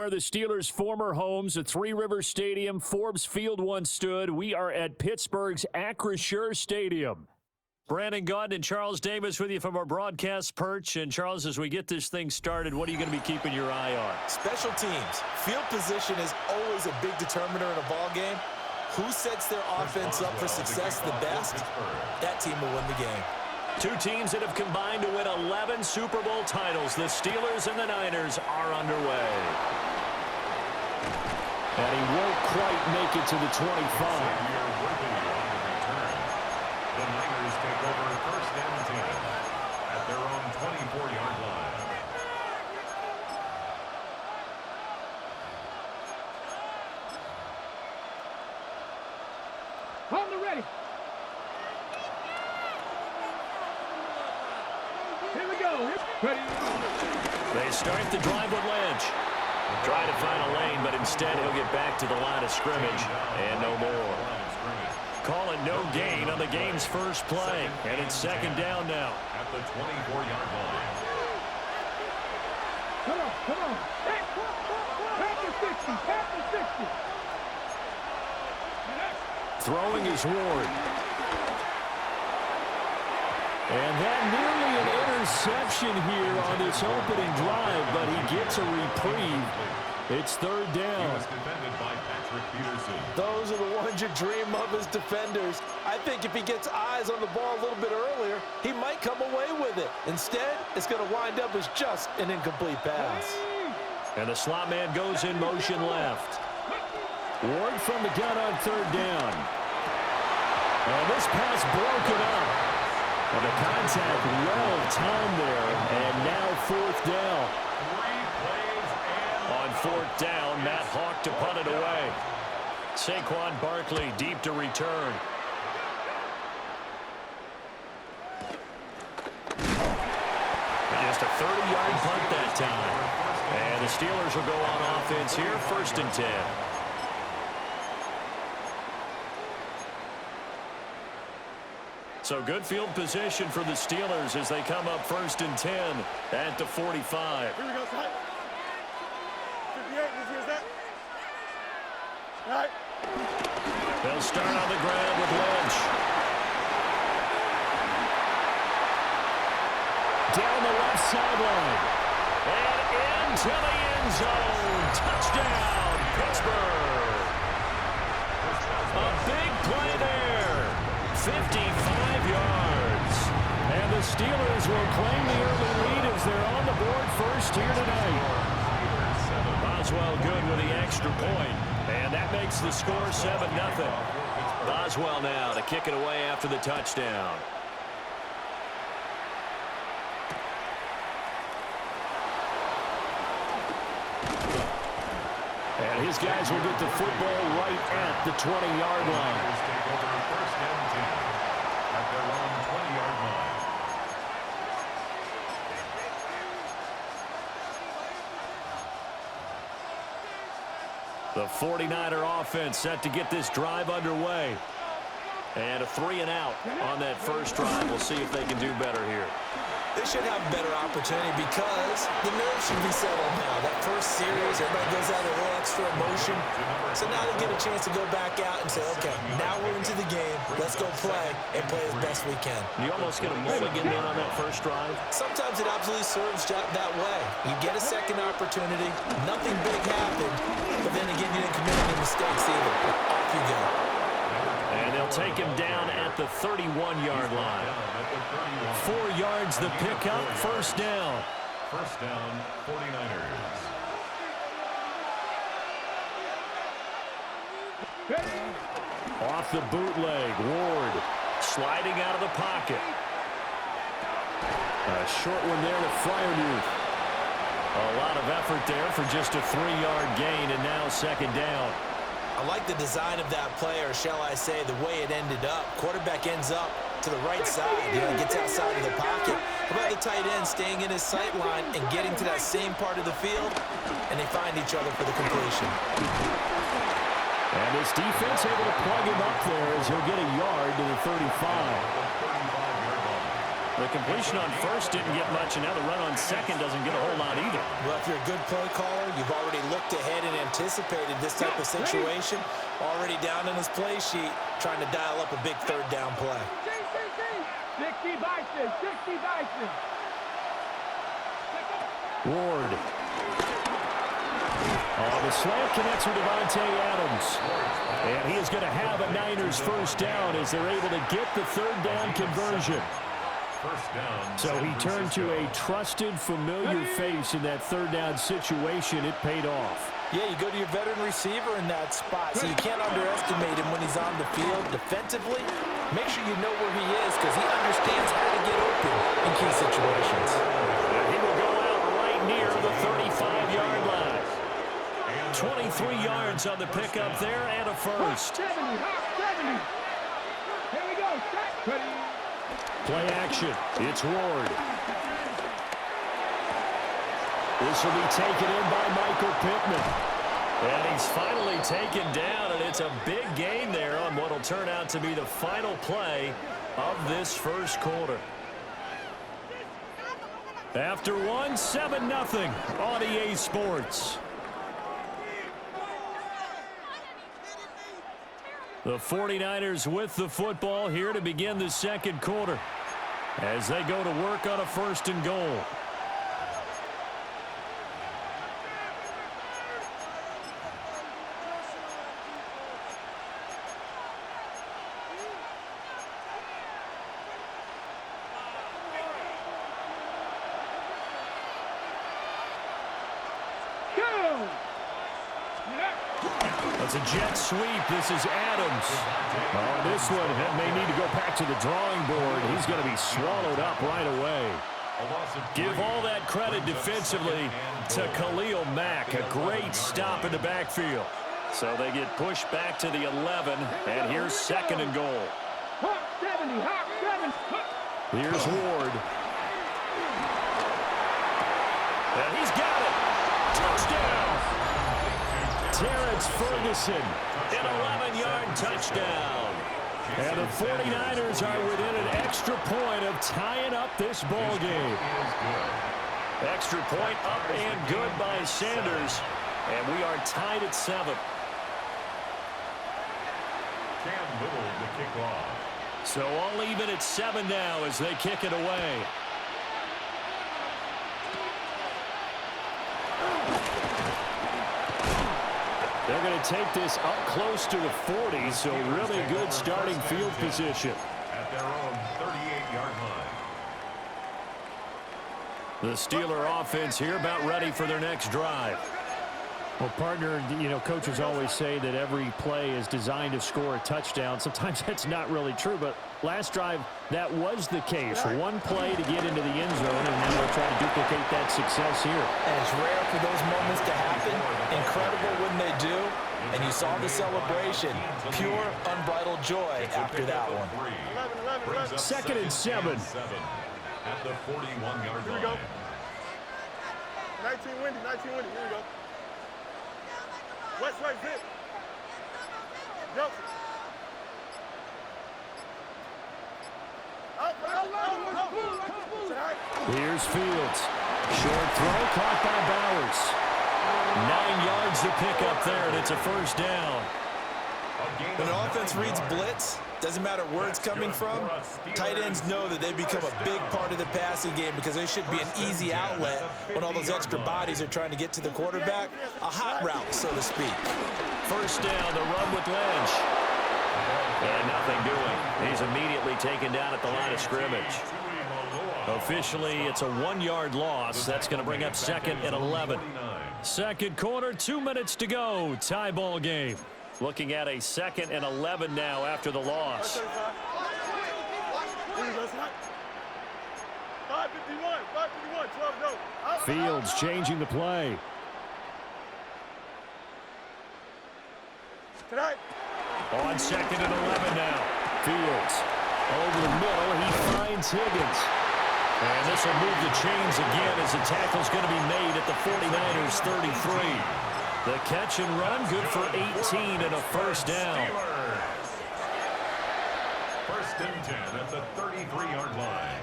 Are the Steelers' former homes at Three Rivers Stadium. Forbes Field once stood. We are at Pittsburgh's Acrisure Stadium. Brandon Gaunt and Charles Davis with you from our broadcast perch. And Charles, as we get this thing started, what are you going to be keeping your eye on? Special teams. Field position is always a big determiner in a ball game. Who sets their offense up for success the best? That team will win the game. Two teams that have combined to win 11 Super Bowl titles. The Steelers and the Niners are underway. And he won't quite make it to the 25. The Niners take over first and 10 at their own 24-yard line. On the ready. Here we go. Ready. They start the drive with Lynch. Try to find a lane, but instead he'll get back to the line of scrimmage and no more. Call it no gain on the game's first play, and it's second down now. At the 24-yard line. Come on. Half the 60. Throwing is Ward. And that nearly an interception here on this opening drive, but he gets a reprieve. It's third down. Defended by Patrick Peterson. Those are the ones you dream of as defenders. I think if he gets eyes on the ball a little bit earlier, he might come away with it. Instead, it's going to wind up as just an incomplete pass. And the slot man goes in motion left. Ward from the gun on third down. And this pass broken up. And the contact well-timed there, and now fourth down. 3 plays and On fourth down, Matt Hawk to punt it away. Saquon Barkley deep to return. Just a 30-yard punt that time. And the Steelers will go on offense here, first and 10. So good field position for the Steelers as they come up first and 10 at the 45. Here we go, Ty. 58, here's that. All right. They'll start on the ground with Lynch. Down the left sideline. And into the end zone. Touchdown, Pittsburgh. A big play there. 55 yards. And the Steelers will claim the early lead as they're on the board first here tonight. Boswell good with the extra point. And that makes the score 7-0. Boswell now to kick it away after the touchdown. And his guys will get the football right at the 20-yard line. take over first and 10 at their own 20-yard line. The 49er offense set to get this drive underway. And a 3-and-out on that first drive. We'll see if they can do better here. They should have a better opportunity because the nerves should be settled now. That first series, everybody goes out a little extra emotion. So now they get a chance to go back out and say, okay, now we're into the game. Let's go play and play as best we can. You almost get a mulligan there on that first drive. Sometimes it absolutely serves that way. You get a second opportunity. Nothing big happened. But then again, you didn't commit any mistakes either. Off you go. And they'll take him down at the 31-yard line. 4 yards the pickup, first down. First down, 49ers. Off the bootleg, Ward sliding out of the pocket. A short one there to Freiermuth. A lot of effort there for just a 3-yard gain, and now second down. I like the design of that play, or shall I say the way it ended up. Quarterback ends up to the right side, gets outside of the pocket. How about the tight end staying in his sight line and getting to that same part of the field, and they find each other for the completion. And this defense able to plug him up there as he'll get a yard to the 35. The completion on first didn't get much, and now the run on second doesn't get a whole lot either. Well, if you're a good play caller, you've already looked ahead and anticipated this type of situation. Already down in his play sheet, trying to dial up a big third down play. 60 Bison, 60 Bison. Ward. The slant connects with Devontae Adams. And he is going to have a Niners first down as they're able to get the third down conversion. So he turned to a trusted, familiar face in that third down situation. It paid off. Yeah, you go to your veteran receiver in that spot, so you can't underestimate him when he's on the field. Defensively, make sure you know where he is because he understands how to get open in key situations. He will go out right near the 35-yard line. 23 yards on the pickup there and a first. 70, 70. Here we go. Ready. Play action. It's Ward. This will be taken in by Michael Pittman. And he's finally taken down, and it's a big gain there on what will turn out to be the final play of this first quarter. After one, 7-0 on EA Sports. The 49ers with the football here to begin the second quarter as they go to work on a first and goal. That's a jet sweep. This is Adams. Oh, this one may need to go back to the drawing board. He's going to be swallowed up right away. Give all that credit defensively to Khalil Mack. A great stop in the backfield. So they get pushed back to the 11, and here's second and goal. Here's Ward. And he's got it. Touchdown. Terrence Ferguson, an 11-yard touchdown. And the 49ers are within an extra point of tying up this ball game. Extra point up and good by Sanders. And we are tied at 7. Cam Little to kick off. So all even at 7 now as they kick it away. They're going to take this up close to the 40, so really good starting field position. At their own 38-yard line. The Steeler offense here about ready for their next drive. Well, partner, you know, coaches always say that every play is designed to score a touchdown. Sometimes that's not really true, but last drive, that was the case. One play to get into the end zone, and now they'll try to duplicate that success here. And it's rare for those moments to happen. Incredible when they do. And you saw the celebration. Pure, unbridled joy after that one. 11. Second and 7. At the 41-yard line. Here we go. 19 windy. Here we go. West right zip. Johnson. Here's Fields. Short throw caught by Bowers. 9 yards to pick up there, and it's a first down. When an offense reads blitz, doesn't matter where it's coming from, tight ends know that they become a big part of the passing game because they should be an easy outlet when all those extra bodies are trying to get to the quarterback. A hot route, so to speak. First down, the run with Lynch. And nothing doing. He's immediately taken down at the line of scrimmage. Officially, it's a 1-yard loss. That's going to bring up second and 11. Second quarter, 2 minutes to go. Tie ball game. Looking at a second and 11 now after the loss. 551, 12 go. Fields changing the play. Tonight. On second and 11 now. Fields over the middle. He finds Higgins. And this will move the chains again as the tackle's going to be made at the 49ers 33. The catch and run, good for 18 and a first down. First and 10 at the 33-yard line.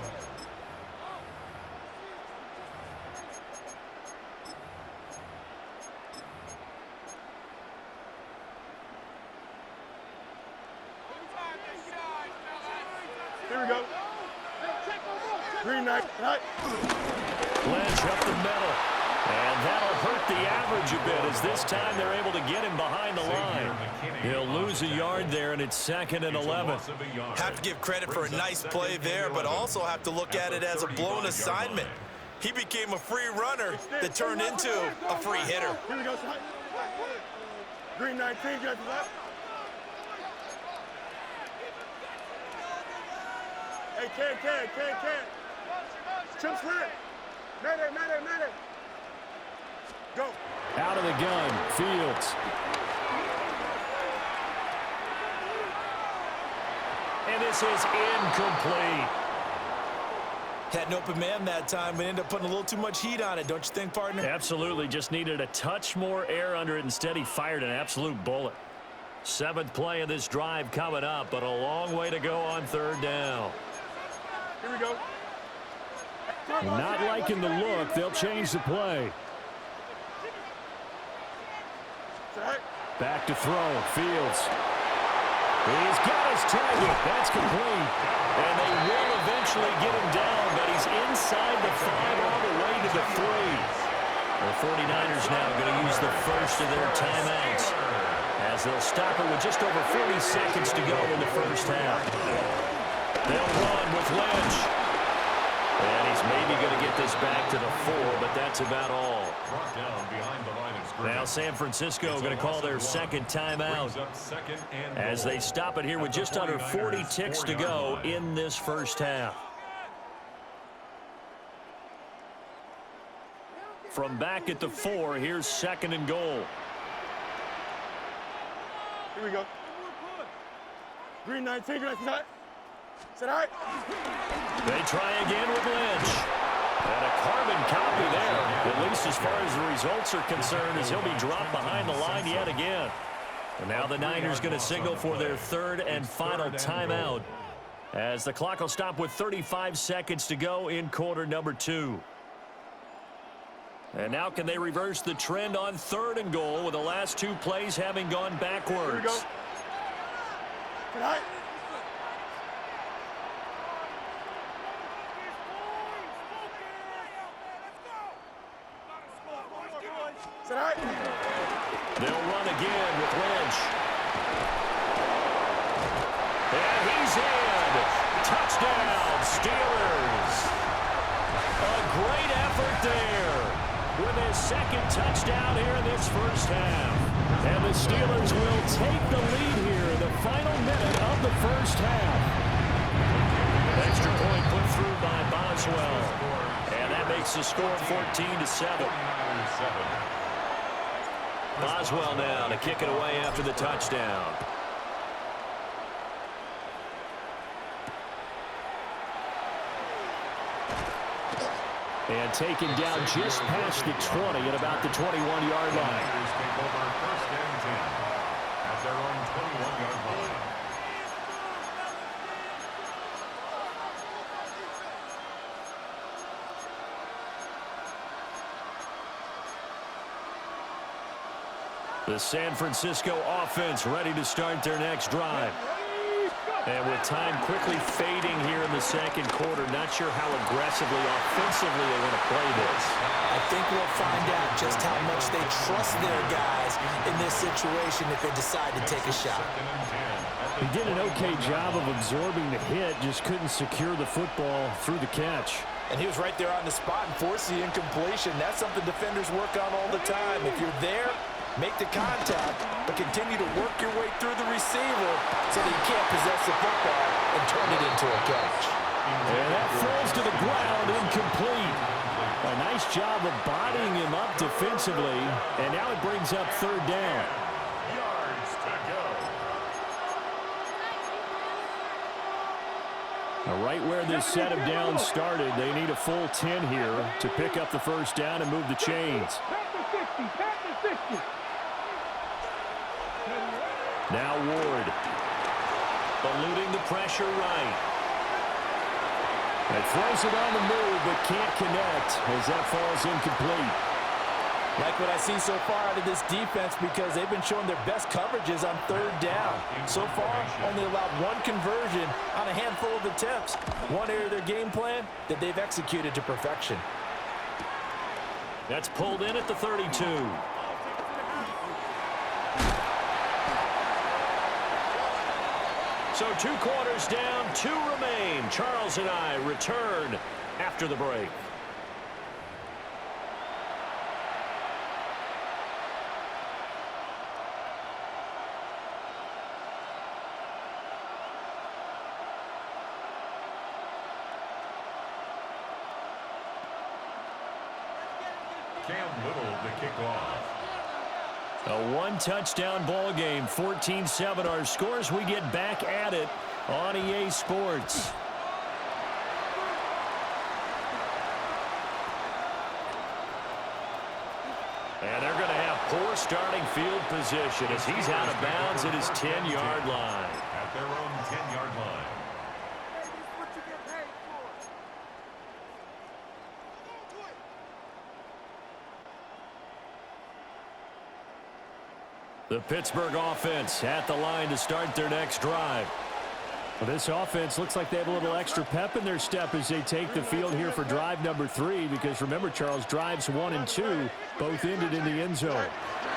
Green knight. Lynch up the middle. And that'll hurt the average a bit as this time they're able to get him behind the line. He'll lose a yard there, and it's 2nd and 11. Have to give credit for a nice play there, but also have to look at it as a blown assignment. He became a free runner that turned into a free hitter. Here we go, son. Green 19, judges up. Hey, can. Chip slant. Mayday. Go. Out of the gun, Fields. And this is incomplete. Had an open man that time, but ended up putting a little too much heat on it, don't you think, partner? Absolutely, just needed a touch more air under it. Instead, he fired an absolute bullet. 7th play of this drive coming up, but a long way to go on 3rd down. Here we go. Not liking the look, they'll change the play. Back to throw, Fields. He's got his target. That's complete. And they will eventually get him down, but he's inside the 5 all the way to the 3. The 49ers now going to use the first of their timeouts as they'll stop it with just over 40 seconds to go in the first half. They'll run with Lynch. And he's maybe going to get this back to the 4, but that's about all. Now San Francisco going to call their 2nd timeout as they stop it here with just under 40 ticks to go in this first half. From back at the 4, here's 2nd and goal. Here we go. Green 19, Sit all right. They try again with Lynch. And a carbon copy there, at least as far as the results are concerned, as he'll be dropped behind the line yet again. And now the Niners going to signal for their 3rd and final timeout as the clock will stop with 35 seconds to go in quarter number 2. And now can they reverse the trend on 3rd and goal with the last 2 plays having gone backwards? Here we go. Good night. They'll run again with Lynch. And he's in. Touchdown, Steelers. A great effort there with his 2nd touchdown here in this first half. And the Steelers will take the lead here in the final minute of the first half. Extra point put through by Boswell. And that makes the score 14-7. Boswell now to kick it away after the touchdown. And taken down just past the 20 at about the 21-yard line. Take over 1st and 10 at their own 21-yard line. The San Francisco offense ready to start their next drive. And with time quickly fading here in the 2nd quarter, not sure how aggressively, offensively they want to play this. I think we'll find out just how much they trust their guys in this situation if they decide to take a shot. He did an okay job of absorbing the hit, just couldn't secure the football through the catch. And he was right there on the spot and forced the incompletion. That's something defenders work on all the time. If you're there, make the contact, but continue to work your way through the receiver so that you can't possess the football and turn it into a catch. And that falls to the ground, incomplete. A nice job of bodying him up defensively, and now it brings up 3rd down. Yards to go. Now, right where this set of downs started, they need a full 10 here to pick up the 1st down and move the chains. Now Ward, eluding the pressure right. And throws it on the move, but can't connect as that falls incomplete. Like what I see so far out of this defense because they've been showing their best coverages on third down. So far, only allowed one conversion on a handful of attempts. One area of their game plan that they've executed to perfection. That's pulled in at the 32. So 2 quarters down, 2 remain. Charles and I return after the break. Cam Little to kick off. A 1-touchdown ball game, 14-7 our scores. We get back at it on EA Sports. And they're going to have poor starting field position as he's out of bounds at his 10-yard line. At their own 10-yard line. The Pittsburgh offense at the line to start their next drive. Well, this offense looks like they have a little extra pep in their step as they take the field here for drive number 3 because remember, Charles, drives 1 and 2 both ended in the end zone.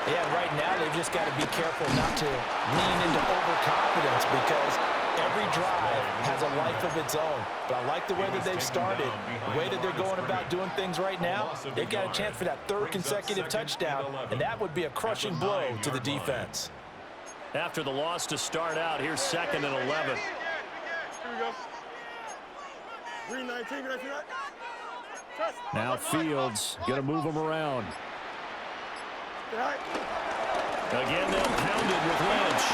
Yeah, right now they've just got to be careful not to lean into overconfidence because every drive has a life of its own. But I like the way that they've started, the way that they're going about doing things right now. They've got a chance for that 3rd consecutive touchdown, and that would be a crushing blow to the defense. After the loss to start out, here's 2nd and 11. Here we go. 319, can I see that? Now Fields going to move them around. Again, they'll pound it with Lynch.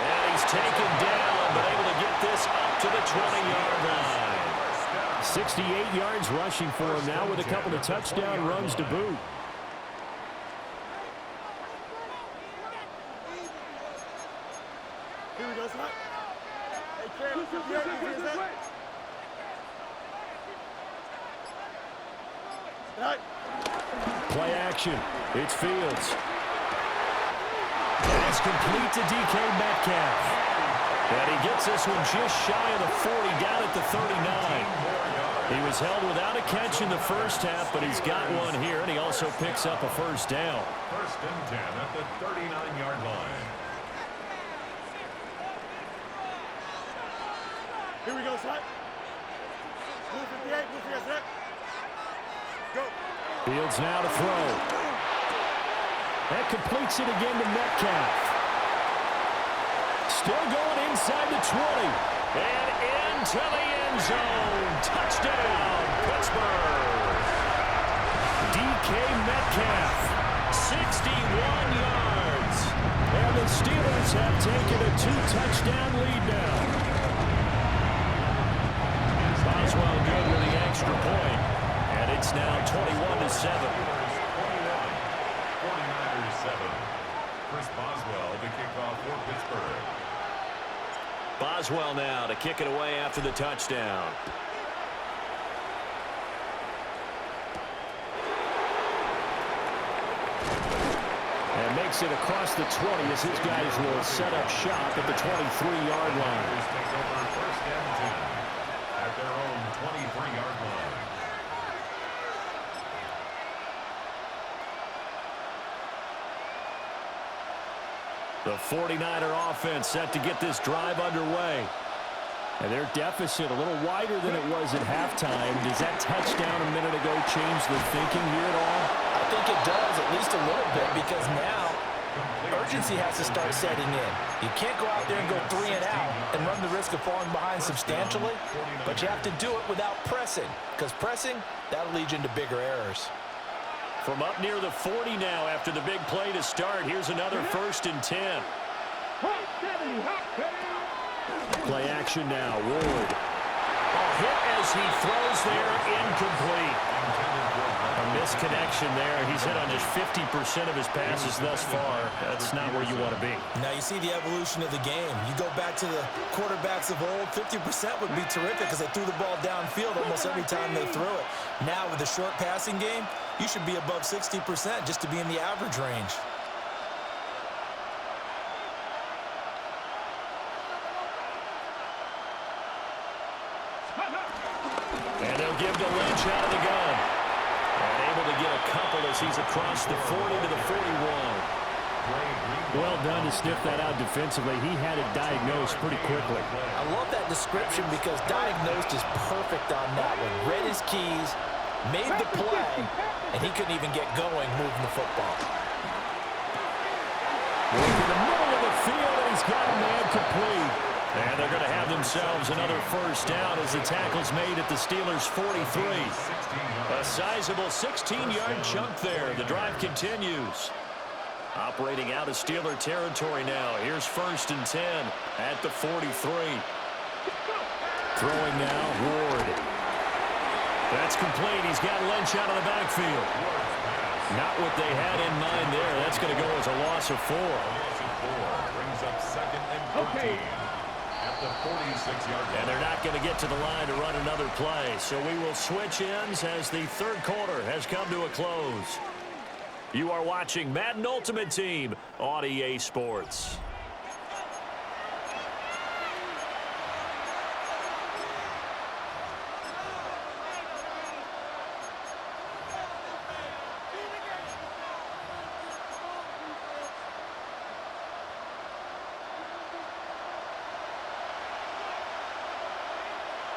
And he's taken down, but able to get this up to the 20-yard line. 68 yards rushing for him now with a couple of touchdown runs to boot. Here we go, son. Hey, Cam, 58, you see that? Play action. It's Fields. It's complete to DK Metcalf. And he gets this one just shy of the 40, down at the 39. He was held without a catch in the first half, but he's got one here, and he also picks up a first down. 1st and 10 at the 39-yard line. Here we go, son. Blue 58, blue 58, set. Go. Fields now to throw. That completes it again to Metcalf. Still going inside the 20. And into the end zone. Touchdown, Pittsburgh. DK Metcalf, 61 yards. And the Steelers have taken a 2-touchdown lead now. Boswell good with the extra point. And it's now 21-7. 49ers 7. Chris Boswell to kick off for Pittsburgh. Boswell now to kick it away after the touchdown. And makes it across the 20 as his guys will set up shop at the 23-yard line. Take over 1st and 10 at their own 23-yard line. The 49er offense set to get this drive underway. And their deficit a little wider than it was at halftime. Does that touchdown a minute ago change the thinking here at all? I think it does, at least a little bit, because now urgency has to start setting in. You can't go out there and go 3 and out and run the risk of falling behind substantially, but you have to do it without pressing, because pressing, that'll lead you into bigger errors. From up near the 40 now after the big play to start, here's another 1st and 10. Play action now, Ward. A hit as he throws there, incomplete. A misconnection there. He's hit on just 50% of his passes thus far. That's not where you want to be. Now you see the evolution of the game. You go back to the quarterbacks of old, 50% would be terrific because they threw the ball downfield almost every time they threw it. Now with the short passing game, You should be above 60% just to be in the average range. And they'll give to Lynch out of the gun. And able to get a couple as he's across the 40 to the 41. Well done to sniff that out defensively. He had it diagnosed pretty quickly. I love that description because diagnosed is perfect on that one. Read his keys, made the play, and he couldn't even get going moving the football. Into the middle of the field, and he's got a man complete. And they're going to have themselves another first down as the tackle's made at the Steelers' 43. A sizable 16-yard chunk there. The drive continues. Operating out of Steeler territory now. Here's 1st and 10 at the 43. Throwing now, Ward. That's complete. He's got Lynch out of the backfield. Not what they had in mind there. That's going to go as a loss of 4. Brings up 2nd and 15 at the 46-yard line. And they're not going to get to the line to run another play. So we will switch ends as the 3rd quarter has come to a close. You are watching Madden Ultimate Team on EA Sports.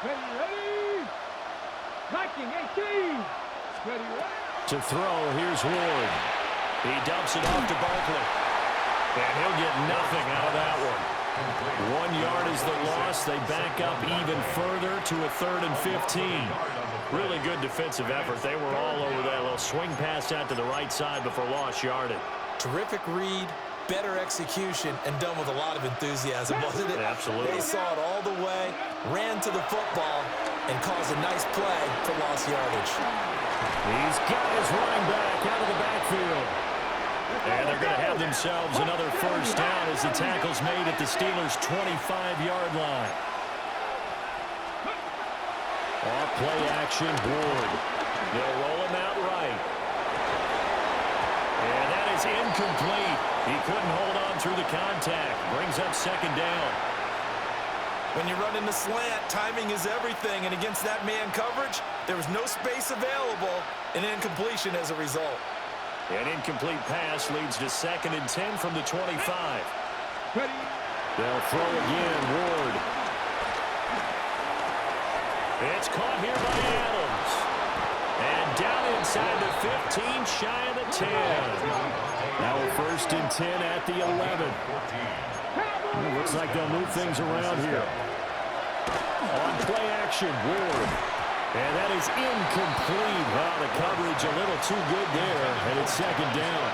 Ready. Knocking 18. Ready. To throw, here's Ward. He dumps it off to Barkley. And he'll get nothing out of that one. 1 yard is the loss. They back up even further to a 3rd and 15. Really good defensive effort. They were all over that little swing pass out to the right side before lost yardage. Terrific read, better execution, and done with a lot of enthusiasm, wasn't it? Absolutely. They saw it all the way, ran to the football, and caused a nice play for lost yardage. He's got his running back out of the backfield. And they're going to have themselves another first down as the tackle's made at the Steelers' 25-yard line. Off play action, Ward. They'll roll him out right. And that is incomplete. He couldn't hold on through the contact. Brings up 2nd down. When you run in the slant, timing is everything, and against that man coverage, there was no space available, and incompletion as a result. An incomplete pass leads to 2nd and 10 from the 25. They'll throw again, Ward. It's caught here by Adams. And down inside the 15, shy of the 10. Now a 1st and 10 at the 11. Looks like they'll move things around here. On play action, Ward. And that is incomplete. Well, the coverage a little too good there, and it's 2nd down.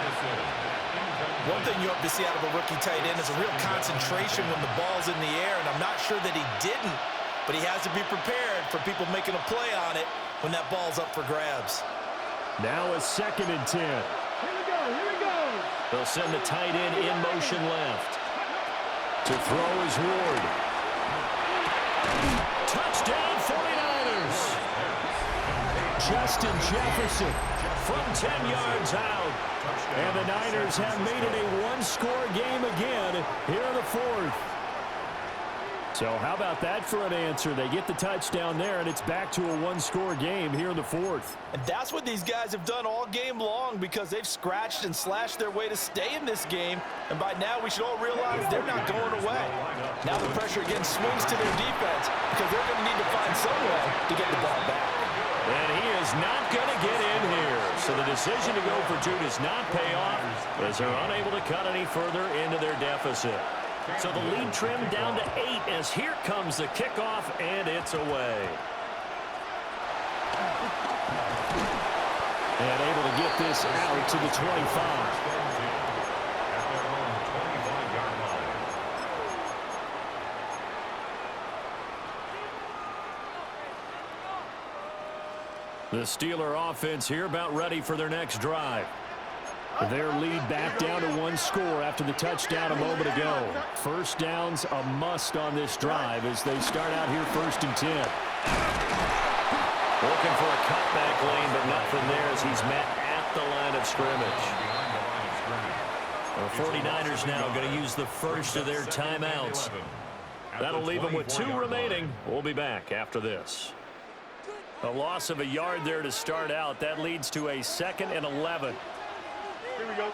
One thing you hope to see out of a rookie tight end is a real concentration when the ball's in the air, and I'm not sure that he didn't, but he has to be prepared for people making a play on it when that ball's up for grabs. Now a 2nd and 10. Here we go. They'll send the tight end in motion left. To throw is Ward. Touchdown 49ers. Justin Jefferson from 10 yards out. And the Niners have made it a one-score game again here in the 4th. So how about that for an answer? They get the touchdown there, and it's back to a one-score game here in the 4th. And that's what these guys have done all game long because they've scratched and slashed their way to stay in this game. And by now, we should all realize they're not going away. Now the pressure again swings to their defense because they're going to need to find some way to get the ball back. And he is not going to get in here. So the decision to go for 2 does not pay off as they're unable to cut any further into their deficit. So the lead trimmed down to 8 as here comes the kickoff, and it's away. And able to get this out to the 25. The Steeler offense here about ready for their next drive. Their lead back down to 1 score after the touchdown a moment ago. First down's a must on this drive as they start out here 1st and 10. Looking for a cutback lane, but nothing there as he's met at the line of scrimmage. The 49ers now going to use the first of their timeouts. That'll leave them with 2 remaining. We'll be back after this. A loss of a yard there to start out. That leads to a 2nd and 11. Here we go.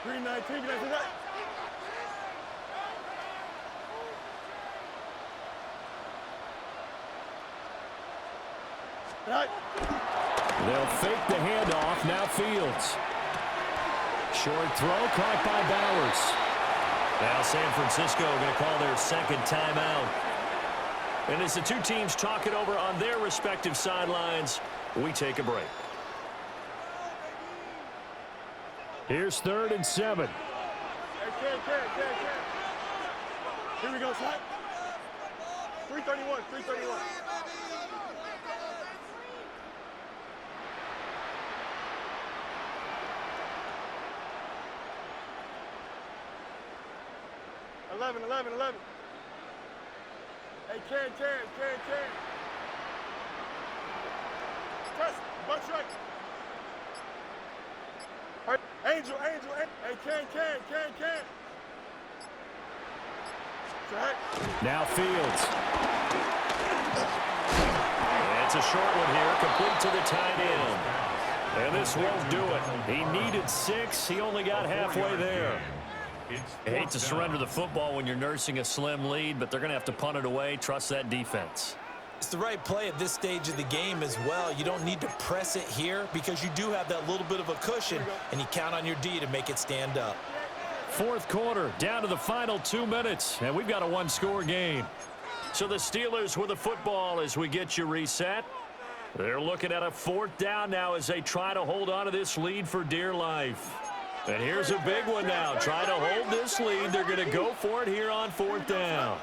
3-19. They'll fake the handoff. Now Fields. Short throw caught by Bowers. Now San Francisco going to call their 2nd timeout. And as the 2 teams talk it over on their respective sidelines, we take a break. Here's 3rd and 7. Here we go, slide. 331. 11. Hey, Can. Press, bunch right. Angel. Hey, Can. Now Fields. It's a short one here, complete to the tight end. And this won't do it. He needed 6. He only got halfway there. I hate to surrender the football when you're nursing a slim lead, but they're going to have to punt it away. Trust that defense. It's the right play at this stage of the game as well. You don't need to press it here because you do have that little bit of a cushion, and you count on your D to make it stand up. 4th quarter, down to the final 2 minutes, and we've got a 1-score game. So the Steelers with the football as we get you reset. They're looking at a 4th down now as they try to hold on to this lead for dear life. And here's a big one now. Try to hold this lead. They're going to go for it here on 4th down.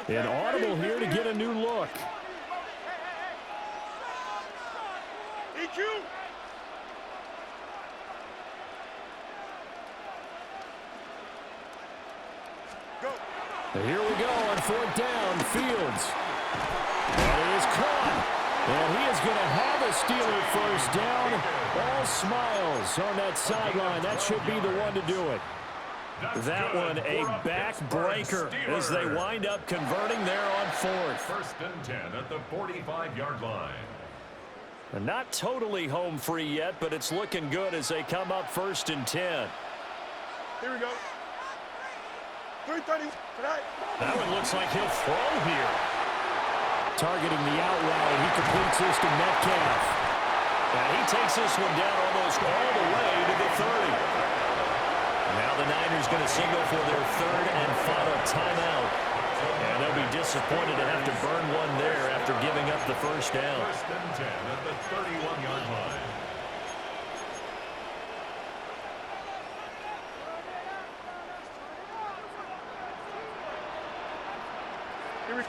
An audible here to get a new look. EQ. Go. Here we go on 4th down. Fields. And it is caught. And he is going to have a Steeler first down. All smiles on that sideline. That should be the one to do it. That one a backbreaker as they wind up converting there on 4th. 1st and 10 at the 45-yard line. And not totally home free yet, but it's looking good as they come up 1st and 10. Here we go. 330 tonight. That one looks like he'll throw here. Targeting the out route, and he completes this to Metcalf. And he takes this one down almost all the way to the 30. Now the Niners going to signal for their 3rd and final timeout. And they'll be disappointed to have to burn one there after giving up the first down. 1st and 10 at the 31-yard line. Here we go.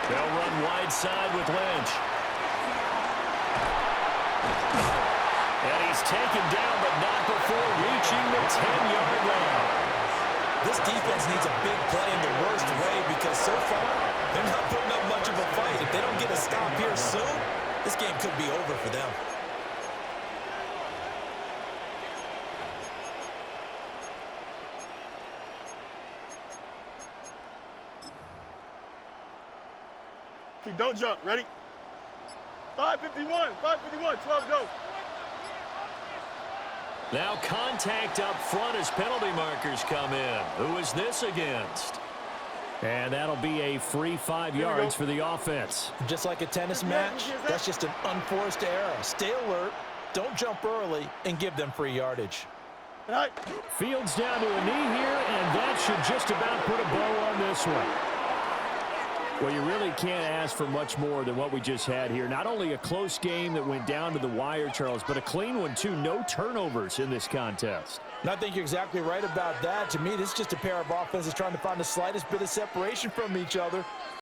They'll run wide side with Lynch. And he's taken down, but not before reaching the 10-yard line. This defense needs a big play in the worst way because so far, they're not putting up much of a fight. If they don't get a stop here soon, this game could be over for them. Don't jump. Ready? 5:51. 12 go. Now contact up front as penalty markers come in. Who is this against? And that'll be a free 5 yards for the offense. Just like a tennis match, that's just an unforced error. Stay alert, don't jump early, and give them free yardage. Tonight. Fields down to a knee here, and that should just about put a bow on this one. Well, you really can't ask for much more than what we just had here. Not only a close game that went down to the wire, Charles, but a clean one, too. No turnovers in this contest. And I think you're exactly right about that. To me, this is just a pair of offenses trying to find the slightest bit of separation from each other.